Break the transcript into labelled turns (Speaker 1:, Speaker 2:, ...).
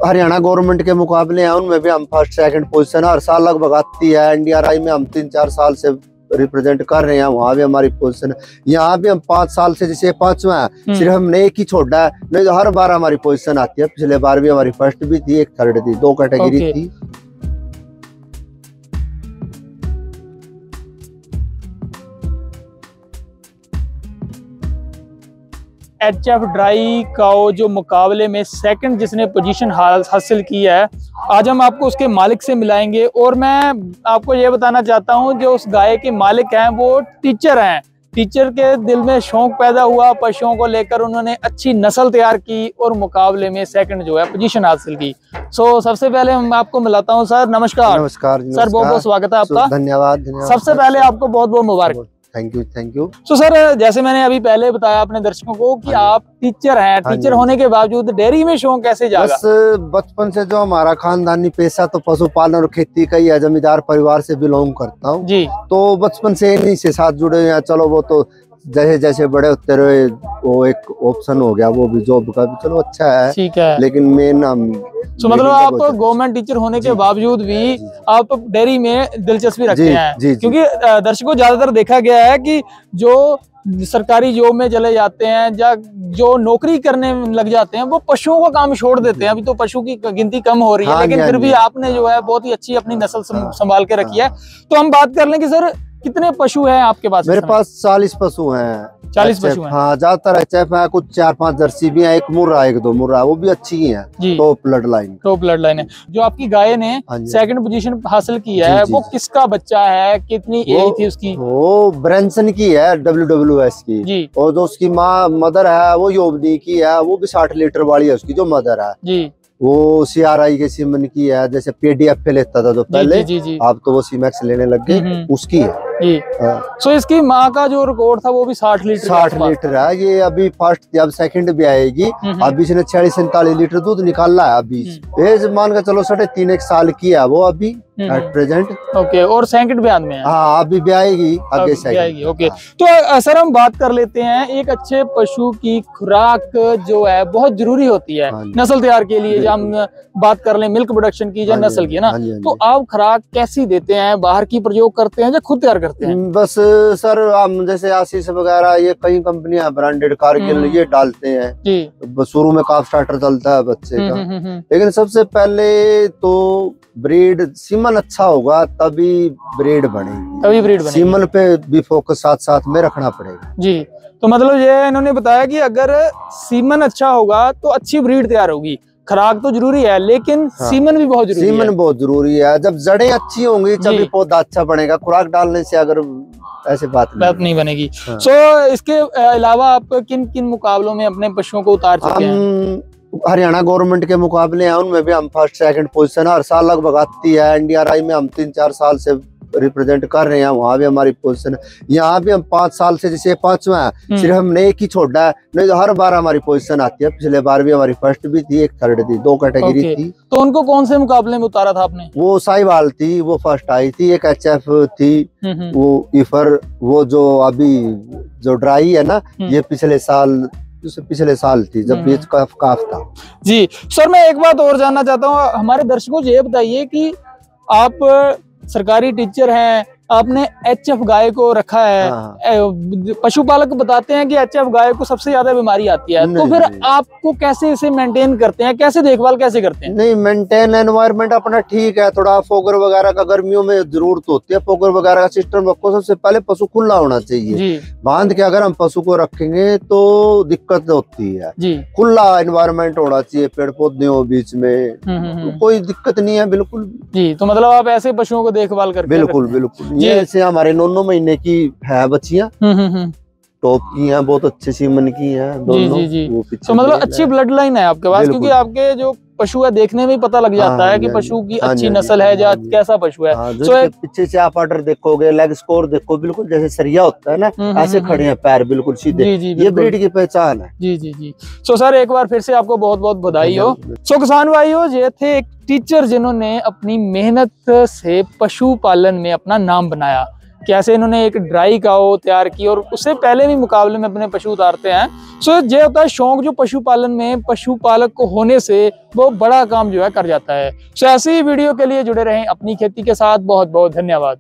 Speaker 1: Haryana government के मुकाबले हैं उनमें भी हम फर्स्ट सेकंड पोजीशन हर साल लगभग आती है। एनडीआरआई में हम 3-4 साल से रिप्रेजेंट कर रहे हैं, वहाँ भी हमारी पोजीशन है। यहाँ भी हम 5 साल से, जैसे 5वां है, सिर्फ हमने एक ही छोड़ा है, नहीं तो हर बार हमारी पोजीशन आती है। पिछले बार भी हमारी फर्स्ट भी थी, एक थर्ड थी, 2 कैटेगरी थी।
Speaker 2: एचएफ ड्राई का जो मुकाबले में सेकंड जिसने पोजीशन हासिल की है, आज हम आपको उसके मालिक से मिलाएंगे। और मैं आपको ये बताना चाहता हूँ जो उस गाय के मालिक हैं वो टीचर हैं। टीचर के दिल में शौक पैदा हुआ पशुओं को लेकर, उन्होंने अच्छी नस्ल तैयार की और मुकाबले में सेकंड जो है पोजीशन हासिल की। सबसे पहले मैं आपको मिलाता हूँ। सर नमस्कार।
Speaker 1: नमस्कार
Speaker 2: सर, बहुत बहुत स्वागत है आपका।
Speaker 1: धन्यवाद।
Speaker 2: सबसे पहले आपको बहुत बहुत मुबारक।
Speaker 1: Thank you.
Speaker 2: सर, जैसे मैंने अभी पहले बताया अपने दर्शकों को कि आप टीचर हैं, टीचर होने के बावजूद डेयरी में शौक कैसे जागा?
Speaker 1: बस बचपन से जो हमारा खानदानी पेशा तो पशुपालन और खेती का ही है। जमींदार परिवार से बिलोंग करता हूँ जी, तो बचपन से इन्हीं से साथ जुड़े हैं। चलो वो तो जैसे जैसे बड़े होते रहे वो एक ऑप्शन हो गया, वो भी जॉब का भी, चलो अच्छा है, ठीक है। लेकिन मेन
Speaker 2: मतलब आप गवर्नमेंट टीचर होने के बावजूद भी आप डेयरी में दिलचस्पी रखते हैं, क्योंकि दर्शकों ज्यादातर देखा गया है कि जो सरकारी जॉब में चले जाते हैं या जो नौकरी करने लग जाते हैं वो पशुओं का काम छोड़ देते हैं। अभी तो पशु की गिनती कम हो रही है, लेकिन फिर भी आपने जो है बहुत ही अच्छी अपनी नस्ल संभाल के रखी है। तो हम बात कर लें कि सर कितने पशु हैं आपके पास?
Speaker 1: मेरे पास 40 पशु हैं।
Speaker 2: 40 पशु हैं?
Speaker 1: हाँ, ज्यादातर एचएफ है, कुछ 4-5 जर्सी भी है, एक मुर्रा, 1-2 मुर्रा, वो भी अच्छी ही है। टॉप ब्लड लाइन है। जो आपकी गाय ने सेकंड पोजीशन हासिल की है, वो किसका बच्चा है? कितनी एज थी उसकी? वो ब्रेंसन की है, WWS की। और जो उसकी मदर है वो योबनी की है, वो भी 60 लीटर वाली है उसकी जो मदर है जी। वो CRI के सीमन की है, जैसे PDF पे लेता था जो पहले, अब तो वो सीमैक्स लेने लग गए, उसकी है।
Speaker 2: सो इसकी माँ का जो रिकॉर्ड था वो भी 60 लीटर
Speaker 1: है। ये अभी फर्स्ट थी, अब सेकंड भी आएगी। अभी इसने 46-47 लीटर दूध निकाला है अभी। एज मान के चलो 3.5 साल की है वो अभी एट प्रेजेंट।
Speaker 2: ओके, और सेकंड ब्यान में है?
Speaker 1: हाँ, अभी भी आएगी, आगे से आएगी।
Speaker 2: ओके, तो सर हम बात कर लेते हैं, एक अच्छे पशु की खुराक जो है बहुत जरूरी होती है नस्ल तैयार के लिए। हम बात कर लें मिल्क प्रोडक्शन की या नस्ल की, है ना, तो आप खुराक कैसी देते हैं? बाहर की प्रयोग करते हैं या खुद तैयार करते हैं?
Speaker 1: बस सर हम जैसे आशीष वगैरह, ये कई कंपनियां ब्रांडेड कारगिल ये डालते हैं। शुरू में काफ स्टार्टर चलता है बच्चे का, लेकिन सबसे पहले तो ब्रीड सीमन अच्छा होगा तभी ब्रीड बनेगी। सीमन पे भी फोकस साथ साथ में रखना पड़ेगा जी।
Speaker 2: तो मतलब ये इन्होंने बताया कि अगर सीमन अच्छा होगा तो अच्छी ब्रीड तैयार होगी। खुराक तो जरूरी है, लेकिन सीमन भी बहुत जरूरी है।
Speaker 1: सीमन बहुत जरूरी है। जब जड़ें अच्छी होंगी तभी पौधा अच्छा बनेगा। खुराक डालने से अगर ऐसे बात
Speaker 2: नहीं बनेगी। इसके अलावा आप किन किन मुकाबलों में अपने पशुओं को उतार चुके हैं?
Speaker 1: हरियाणा गवर्नमेंट के मुकाबले हैं उनमें भी हम फर्स्ट सेकंड पोजीशन हर साल लगभग आती है। एनडीआरआई में हम 3-4 साल से रिप्रेजेंट कर रहे हैं, वहाँ भी हमारी पोजीशन है। यहाँ भी हम 5 साल से, जैसे 5वां है, सिर्फ हमने एक ही छोड़ा है, नहीं तो हर बार हमारी पोजीशन आती है। पिछले बार भी हमारी फर्स्ट भी थी, एक थर्ड थी, 2 कैटेगरी थी।
Speaker 2: तो उनको कौन से मुकाबले में उतारा था आपने?
Speaker 1: वो साहिवाल थी, वो फर्स्ट आई थी। एक एचएफ थी, वो इफर, वो जो अभी जो ड्राई है ना, ये पिछले साल थी जब बीच काफ था
Speaker 2: जी। सर मैं एक बात और जानना चाहता हूँ, हमारे दर्शकों को ये बताइए कि आप सरकारी टीचर हैं, आपने एचएफ गाय को रखा है। पशुपालक बताते हैं कि एचएफ गाय को सबसे ज्यादा बीमारी आती है, तो फिर आपको कैसे इसे मेंटेन करते हैं, कैसे देखभाल कैसे करते हैं?
Speaker 1: नहीं, मेंटेन एनवायरनमेंट अपना ठीक है। थोड़ा फोगर वगैरह का गर्मियों में जरूरत होती है, फोगर वगैरह का सिस्टम रखो। सबसे पहले पशु खुला होना चाहिए। बांध के अगर हम पशु को रखेंगे तो दिक्कत होती है। खुला एनवायरनमेंट होना चाहिए, पेड़ पौधे हो बीच में, तो कोई दिक्कत नहीं है बिल्कुल
Speaker 2: जी। तो मतलब आप ऐसे पशुओं को देखभाल करते हैं?
Speaker 1: बिल्कुल। ये ऐसे हमारे 9 महीने की है बच्चियां, टॉप की हैं, बहुत अच्छे सीमन की हैं दोनों।
Speaker 2: तो मतलब अच्छी ब्लड लाइन है आपके पास, क्योंकि आपके जो पशु है देखने में पता लग जाता है कि पशु की अच्छी नस्ल है या कैसा पशु है।
Speaker 1: पीछे से आप ऑर्डर देखोगे, लेग स्कोर देखो, बिल्कुल जैसे सरिया होता है ना, ऐसे खड़े हैं पैर बिल्कुल सीधे। ये ब्रीड की पहचान है।
Speaker 2: जी। सो सर एक बार फिर से आपको बहुत बहुत बधाई हो। सो किसान भाइयों, ये थे एक टीचर जिन्होंने अपनी मेहनत से पशुपालन में अपना नाम बनाया। कैसे इन्होंने एक ड्राई काओ तैयार की और उससे पहले भी मुकाबले में अपने पशु उतारते हैं। सो ये होता है शौक जो पशुपालन में पशुपालक को होने से वो बड़ा काम जो है कर जाता है। सो ऐसी ही वीडियो के लिए जुड़े रहें अपनी खेती के साथ। बहुत बहुत धन्यवाद।